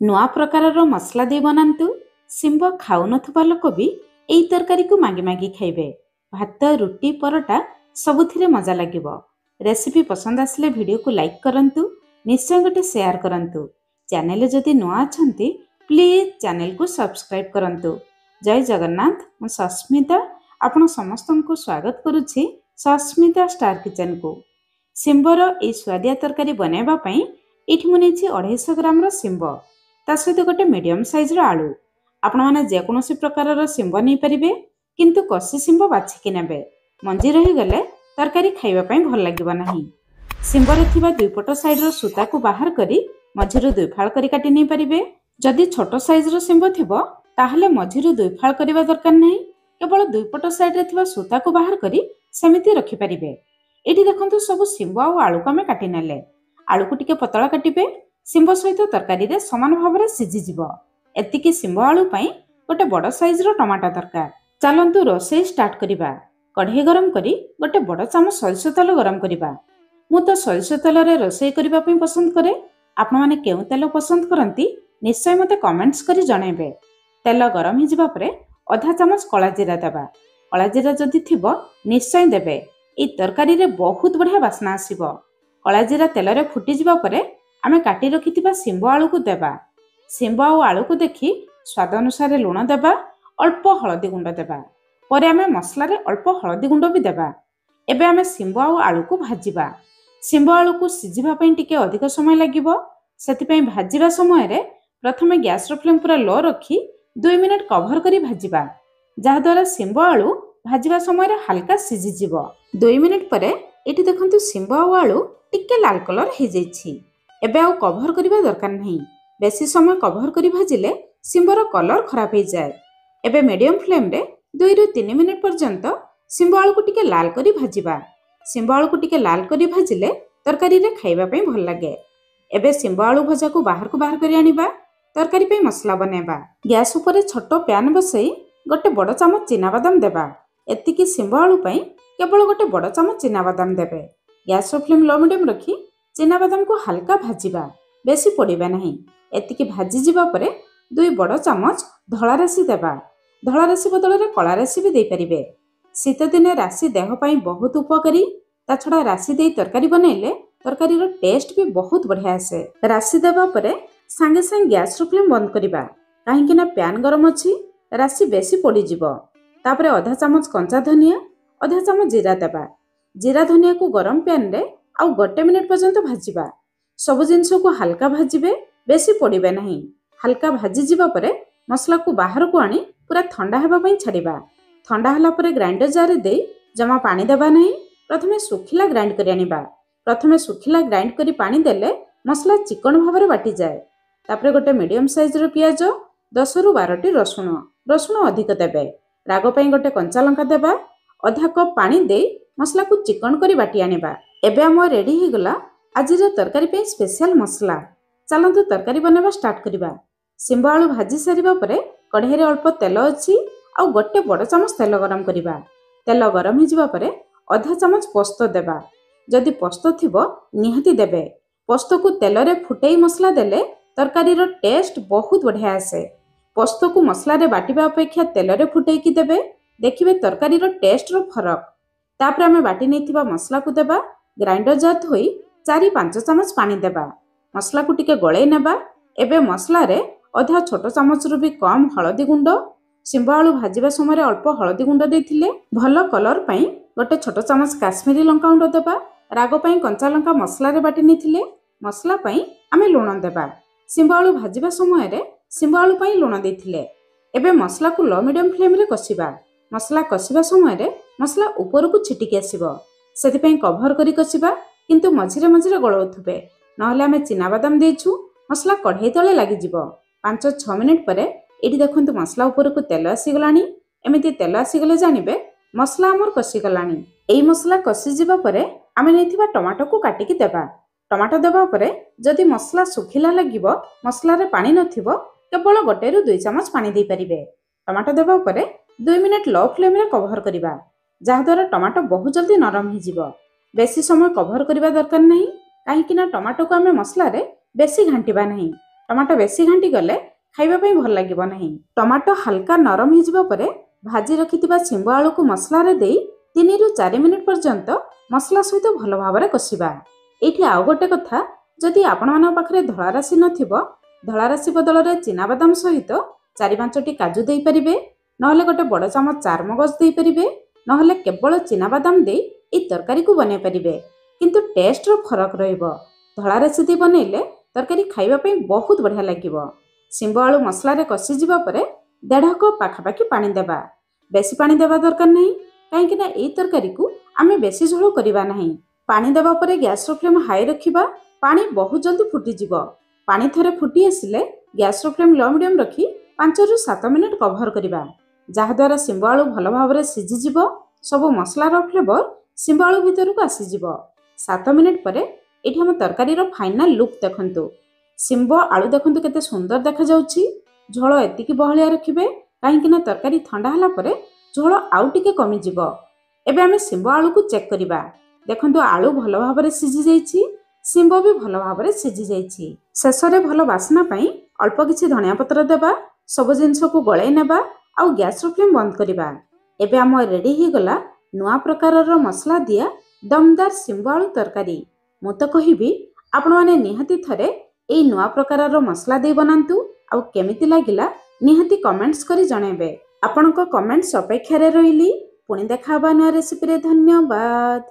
ନୂଆ ପ୍ରକାରର ମସଲା ଦେଇ ବନାନ୍ତୁ। ଶିମ୍ବ ଖାଉନଥିବା ଲୋକ ବି ଏଇ ତରକାରୀକୁ ମାଗି ମାଗି ଖାଇବେ। ଭାତ, ରୁଟି, ପରଟା ସବୁଥିରେ ମଜା ଲାଗିବ। ରେସିପି ପସନ୍ଦ ଆସିଲେ ଭିଡ଼ିଓକୁ ଲାଇକ୍ କରନ୍ତୁ, ନିଶ୍ଚୟ ଗୋଟେ ସେୟାର କରନ୍ତୁ। ଚ୍ୟାନେଲ ଯଦି ନୂଆ ଅଛନ୍ତି ପ୍ଲିଜ୍ ଚ୍ୟାନେଲକୁ ସବସ୍କ୍ରାଇବ୍ କରନ୍ତୁ। ଜୟ ଜଗନ୍ନାଥ, ମୁଁ ସସ୍ମିତା ଆପଣ ସମସ୍ତଙ୍କୁ ସ୍ୱାଗତ କରୁଛି ସସ୍ମିତା ଷ୍ଟାର କିଚେନକୁ। ଶିମ୍ବର এই ସୁଆଦିଆ ତରକାରୀ ବନାଇବା ପାଇଁ ଏଇଠି ମୁଁ ନେଇଛି 250 ଗ୍ରାମର ଶିମ୍ବ, ତା ସହିତ ଗୋଟେ ମିଡ଼ିୟମ୍ ସାଇଜ୍ର ଆଳୁ। ଆପଣମାନେ ଯେକୌଣସି ପ୍ରକାରର ଶିମ୍ବ ନେଇପାରିବେ, କିନ୍ତୁ କଷି ଶିମ୍ବ ବାଛିକି ନେବେ। ମଞ୍ଜି ରହିଗଲେ ତରକାରୀ ଖାଇବା ପାଇଁ ଭଲ ଲାଗିବ ନାହିଁ। ଶିମ୍ବରେ ଥିବା ଦୁଇପଟ ସାଇଡ୍ର ସୂତାକୁ ବାହାର କରି ମଝିରୁ ଦୁଇ ଫାଳ କରି କାଟି ନେଇପାରିବେ। ଯଦି ଛୋଟ ସାଇଜ୍ର ଶିମ୍ବ ଥିବ ତାହେଲେ ମଝିରୁ ଦୁଇ ଫାଳ କରିବା ଦରକାର ନାହିଁ, କେବଳ ଦୁଇପଟ ସାଇଡ୍ରେ ଥିବା ସୂତାକୁ ବାହାର କରି ସେମିତି ରଖିପାରିବେ। ଏଠି ଦେଖନ୍ତୁ ସବୁ ଶିମ୍ବ ଆଉ ଆଳୁକୁ ଆମେ କାଟି ନେଲେ। ଆଳୁକୁ ଟିକେ ପତଳା କାଟିବେ, ଶିମ୍ବ ସହିତ ତରକାରୀରେ ସମାନ ଭାବରେ ସିଝିଯିବ। ଏତିକି ଶିମ୍ବ ଆଳୁ ପାଇଁ ଗୋଟେ ବଡ଼ ସାଇଜ୍ର ଟମାଟୋ ଦରକାର। ଚାଲନ୍ତୁ ରୋଷେଇ ଷ୍ଟାର୍ଟ କରିବା। କଢ଼େଇ ଗରମ କରି ଗୋଟେ ବଡ଼ ଚାମଚ ସୋରିଷ ତେଲ ଗରମ କରିବା। ମୁଁ ତ ସୋରିଷ ତେଲରେ ରୋଷେଇ କରିବା ପାଇଁ ପସନ୍ଦ କରେ। ଆପଣମାନେ କେଉଁ ତେଲ ପସନ୍ଦ କରନ୍ତି ନିଶ୍ଚୟ ମୋତେ କମେଣ୍ଟସ୍ କରି ଜଣାଇବେ। ତେଲ ଗରମ ହେଇଯିବା ପରେ ଅଧା ଚାମଚ କଳା ଜିରା ଦେବା। କଳା ଜିରା ଯଦି ଥିବ ନିଶ୍ଚୟ ଦେବେ, ଏହି ତରକାରୀରେ ବହୁତ ବଢ଼ିଆ ବାସ୍ନା ଆସିବ। କଳା ଜିରା ତେଲରେ ଫୁଟିଯିବା ପରେ ଆମେ କାଟି ରଖିଥିବା ଶିମ୍ବ ଆଳୁକୁ ଦେବା। ଶିମ୍ବ ଆଉ ଆଳୁକୁ ଦେଖି ସ୍ୱାଦ ଅନୁସାରେ ଲୁଣ ଦେବା, ଅଳ୍ପ ହଳଦୀ ଗୁଣ୍ଡ ଦେବା। ପରେ ଆମେ ମସଲାରେ ଅଳ୍ପ ହଳଦୀ ଗୁଣ୍ଡ ବି ଦେବା। ଏବେ ଆମେ ଶିମ୍ବ ଆଉ ଆଳୁକୁ ଭାଜିବା। ଶିମ୍ବ ଆଳୁକୁ ସିଝିବା ପାଇଁ ଟିକେ ଅଧିକ ସମୟ ଲାଗିବ, ସେଥିପାଇଁ ଭାଜିବା ସମୟରେ ପ୍ରଥମେ ଗ୍ୟାସ୍ର ଫ୍ଲେମ୍ ପୁରା ଲୋ ରଖି 2 ମିନିଟ୍ କଭର କରି ଭାଜିବା, ଯାହାଦ୍ୱାରା ଶିମ୍ବ ଆଳୁ ଭାଜିବା ସମୟରେ ହାଲକା ସିଝିଯିବ। 2 ମିନିଟ୍ ପରେ ଏଠି ଦେଖନ୍ତୁ ଶିମ୍ବ ଆଉ ଆଳୁ ଟିକେ ଲାଲ କଲର ହେଇଯାଇଛି। ଏବେ ଆଉ କଭର କରିବା ଦରକାର ନାହିଁ। ବେଶୀ ସମୟ କଭର କରି ଭାଜିଲେ ଶିମ୍ବର କଲର ଖରାପ ହେଇଯାଏ। ଏବେ ମିଡ଼ିୟମ୍ ଫ୍ଲେମ୍ରେ 2ରୁ 3 ମିନିଟ୍ ପର୍ଯ୍ୟନ୍ତ ଶିମ୍ବ ଆଳୁକୁ ଟିକେ ଲାଲ କରି ଭାଜିବା। ଶିମ୍ବ ଆଳୁକୁ ଟିକେ ଲାଲ କରି ଭାଜିଲେ ତରକାରୀରେ ଖାଇବା ପାଇଁ ଭଲ ଲାଗେ। ଏବେ ଶିମ୍ବ ଆଳୁ ଭଜାକୁ ବାହାର କରି ଆଣିବା। ତରକାରୀ ପାଇଁ ମସଲା ବନେଇବା। ଗ୍ୟାସ୍ ଉପରେ ଛୋଟ ପ୍ୟାନ୍ ବସାଇ ଗୋଟେ ବଡ଼ ଚାମଚ ଚିନାବାଦାମ ଦେବା। ଏତିକି ଶିମ୍ବ ଆଳୁ ପାଇଁ କେବଳ ଗୋଟେ ବଡ଼ ଚାମଚ ଚିନାବାଦାମ ଦେବେ। ଗ୍ୟାସ୍ର ଫ୍ଲେମ୍ ଲୋ ମିଡ଼ିୟମ୍ ରଖି ଚିନାବାଦାମକୁ ହାଲକା ଭାଜିବା, ବେଶୀ ପୋଡ଼ିବା ନାହିଁ। ଏତିକି ଭାଜିଯିବା ପରେ 2 ବଡ଼ ଚାମଚ ଧଳା ରାଶି ଦେବା। ଧଳା ରାଶି ବଦଳରେ କଳା ରାଶି ବି ଦେଇପାରିବେ। ଶୀତଦିନେ ରାଶି ଦେହ ପାଇଁ ବହୁତ ଉପକାରୀ। ତା ଛଡ଼ା ରାଶି ଦେଇ ତରକାରୀ ବନେଇଲେ ତରକାରୀର ଟେଷ୍ଟ ବି ବହୁତ ବଢ଼ିଆ ଆସେ। ରାଶି ଦେବା ପରେ ସାଙ୍ଗେ ସାଙ୍ଗେ ଗ୍ୟାସ୍ର ଫ୍ଲେମ୍ ବନ୍ଦ କରିବା, କାହିଁକି ନା ପ୍ୟାନ୍ ଗରମ ଅଛି, ରାଶି ବେଶୀ ପୋଡ଼ିଯିବ। ତାପରେ ଅଧା ଚାମଚ କଞ୍ଚା ଧନିଆ, ଅଧା ଚାମଚ ଜିରା ଦେବା। ଜିରା ଧନିଆକୁ ଗରମ ପ୍ୟାନ୍ରେ ଆଉ 1 ମିନିଟ୍ ପର୍ଯ୍ୟନ୍ତ ଭାଜିବା। ସବୁ ଜିନିଷକୁ ହାଲକା ଭାଜିବେ, ବେଶୀ ପୋଡ଼ିବେ ନାହିଁ। ହାଲକା ଭାଜିଯିବା ପରେ ମସଲାକୁ ବାହାରକୁ ଆଣି ପୁରା ଥଣ୍ଡା ହେବା ପାଇଁ ଛାଡ଼ିବା। ଥଣ୍ଡା ହେଲା ପରେ ଗ୍ରାଇଣ୍ଡର ଜାର୍ରେ ଦେଇ ଜମା ପାଣି ଦେବା ନାହିଁ, ପ୍ରଥମେ ଶୁଖିଲା ଗ୍ରାଇଣ୍ଡ କରି ଆଣିବା। ପ୍ରଥମେ ଶୁଖିଲା ଗ୍ରାଇଣ୍ଡ କରି ପାଣି ଦେଲେ ମସଲା ଚିକଣ ଭାବରେ ବାଟିଯାଏ। ତାପରେ ଗୋଟେ ମିଡ଼ିୟମ୍ ସାଇଜ୍ର ପିଆଜ, 10ରୁ 12ଟି ରସୁଣ ଅଧିକ ଦେବେ। ରାଗ ପାଇଁ ଗୋଟେ କଞ୍ଚା ଲଙ୍କା ଦେବା। ଅଧା କପ୍ ପାଣି ଦେଇ ମସଲାକୁ ଚିକଣ କରି ବାଟି ଆଣିବା। ଏବେ ଆମ ରେଡ଼ି ହେଇଗଲା ଆଜିର ତରକାରୀ ପାଇଁ ସ୍ପେଶାଲ ମସଲା। ଚାଲନ୍ତୁ ତରକାରୀ ବନେଇବା ଷ୍ଟାର୍ଟ କରିବା। ଶିମ୍ବ ଆଳୁ ଭାଜି ସାରିବା ପରେ କଢ଼େଇରେ ଅଳ୍ପ ତେଲ ଅଛି, ଆଉ ଗୋଟେ ବଡ଼ ଚାମଚ ତେଲ ଗରମ କରିବା। ତେଲ ଗରମ ହେଇଯିବା ପରେ ଅଧା ଚାମଚ ପୋସ୍ତ ଦେବା। ଯଦି ପୋସ୍ତ ଥିବ ନିହାତି ଦେବେ। ପୋସ୍ତକୁ ତେଲରେ ଫୁଟେଇ ମସଲା ଦେଲେ ତରକାରୀର ଟେଷ୍ଟ ବହୁତ ବଢ଼ିଆ ଆସେ। ପୋସ୍ତକୁ ମସଲାରେ ବାଟିବା ଅପେକ୍ଷା ତେଲରେ ଫୁଟେଇକି ଦେବେ, ଦେଖିବେ ତରକାରୀର ଟେଷ୍ଟର ଫରକ। ତାପରେ ଆମେ ବାଟି ନେଇଥିବା ମସଲାକୁ ଦେବା। ଗ୍ରାଇଣ୍ଡର ଜାର୍ ଧୋଇ 4-5 ଚାମଚ ପାଣି ଦେବା। ମସଲାକୁ ଟିକେ ଗୋଳେଇ ନେବା। ଏବେ ମସଲାରେ ଅଧା ଛୋଟ ଚାମଚରୁ ବି କମ୍ ହଳଦୀ ଗୁଣ୍ଡ, ଶିମ୍ବ ଆଳୁ ଭାଜିବା ସମୟରେ ଅଳ୍ପ ହଳଦୀ ଗୁଣ୍ଡ ଦେଇଥିଲେ। ଭଲ କଲର ପାଇଁ ଗୋଟେ ଛୋଟ ଚାମଚ କାଶ୍ମୀରୀ ଲଙ୍କା ଗୁଣ୍ଡ ଦେବା। ରାଗ ପାଇଁ କଞ୍ଚା ଲଙ୍କା ମସଲାରେ ବାଟି ନେଇଥିଲେ। ମସଲା ପାଇଁ ଆମେ ଲୁଣ ଦେବା। ଶିମ୍ବ ଆଳୁ ଭାଜିବା ସମୟରେ ଶିମ୍ବ ଆଳୁ ପାଇଁ ଲୁଣ ଦେଇଥିଲେ। ଏବେ ମସଲାକୁ ଲୋ ମିଡ଼ିୟମ୍ ଫ୍ଲେମ୍ରେ କଷିବା। ମସଲା କଷିବା ସମୟରେ ମସଲା ଉପରକୁ ଛିଟିକି ଆସିବ, ସେଥିପାଇଁ କଭର କରି କଷିବା, କିନ୍ତୁ ମଝିରେ ମଝିରେ ଗୋଳଉଥିବେ, ନହେଲେ ଆମେ ଚିନାବାଦାମ ଦେଇଛୁ, ମସଲା କଢ଼େଇ ତଳେ ଲାଗିଯିବ। 5-6 ମିନିଟ୍ ପରେ ଏଠି ଦେଖନ୍ତୁ ମସଲା ଉପରକୁ ତେଲ ଆସିଗଲାଣି। ଏମିତି ତେଲ ଆସିଗଲେ ଜାଣିବେ ମସଲା ଆମର କଷିଗଲାଣି। ଏଇ ମସଲା କଷିଯିବା ପରେ ଆମେ ନେଇଥିବା ଟମାଟୋକୁ କାଟିକି ଦେବା। ଟମାଟୋ ଦେବା ପରେ ଯଦି ମସଲା ଶୁଖିଲା ଲାଗିବ, ମସଲାରେ ପାଣି ନଥିବ, କେବଳ 1ରୁ 2 ଚାମଚ ପାଣି ଦେଇପାରିବେ। ଟମାଟୋ ଦେବା ପରେ 2 ମିନିଟ୍ ଲୋ ଫ୍ଲେମ୍ରେ କଭର କରିବା, ଯାହାଦ୍ୱାରା ଟମାଟୋ ବହୁତ ଜଲ୍ଦି ନରମ ହେଇଯିବ। ବେଶୀ ସମୟ କଭର କରିବା ଦରକାର ନାହିଁ, କାହିଁକି ନା ଟମାଟୋକୁ ଆମେ ମସଲାରେ ବେଶୀ ଘାଣ୍ଟିବା ନାହିଁ। टमाटो बेसी घांटी गले खाइबा पई भल लागिबो नहीं। टमाटो हल्का नरम हो जिबा परे भाजी रखिथिबा सिंबो आलू को मसला रे देई 3 रु 4 मिनिट पर्यंत मसला सहित भल भाबरे कसिबा। एठी आउ गोटे कथा, जदि आपण मानक पाखरे धळा राशि नथिबो धळा राशि बदल रे चिना बादाम सहित 4-5टी काजू देई परिबे, नहले गोटे बड़ चामच चारमगज देई परिबे, नहले केवल चिना बादाम देई ए तरकारी को बनै परिबे। किंतु टेस्ट रो फरक रहिबो। धळा राशि दे बनैले तरकारी खाइबा पई बहुत बढ़िया लागिबो। सिंबो आलू मसला रे कसी जिबा परे 1.5 कप पाखापाखी पानी देबा। बेसी पानी देबा दरकार नहीं, काहेकि ना ए तरकारी को आमे बेसी झोल करिबा नहीं। पानी देबा परे गैस रो फ्लेम हाई रखिबा। पानी बहुत जल्दी फुटी जिवो। पानी थरे फुटी आसिले गैस रो फ्लेम लो मीडियम रखी 5 रु 7 मिनिट कवर करिबा, जहा द्वारा सिंबो आलू भल भाबरे सिझी जिवो। सब मसला रो फ्लेवर सिंबो आलू भीतर को आसी जिवो। 7 मिनिट परे एठी हम तरकारी रो फाइनल लुक देखंतु। सिंबो आलू देखंतु केते सुंदर देखा जाउछि। झोल एतिकी बहलिया रखिबे, काहेकि ना तरकारी ठंडा हला परे झोल आउ टिके कमी जिवो। एबे हमें सिंबो आलू को चेक करिबा। देखंतु आलू भल भाबरे सिझी जाइछि, सिंबो भी भल भाबरे सिझी जाइछि। शेषरे भल बासना पई अल्प किछि धनिया पत्र देबा। सब जिंस को गळै नेबा आ गैस रो फ्लेम बंद करिबा। एबे हम रेडी ही गला नुआ प्रकार रो मसला दिया दमदार सिंबो आलू तरकारी। मु तो कहिबी आपण माने निहाती थरे एई नुआ प्रकार रो मसला दे बनांतु आ केमिति लागिला निहाती कमेंट्स करी जणेबे। आपनको कमेंट्स अपेक्षा रे रहिली। पुणी देखा नुआ रेसिपी रे। धन्यवाद।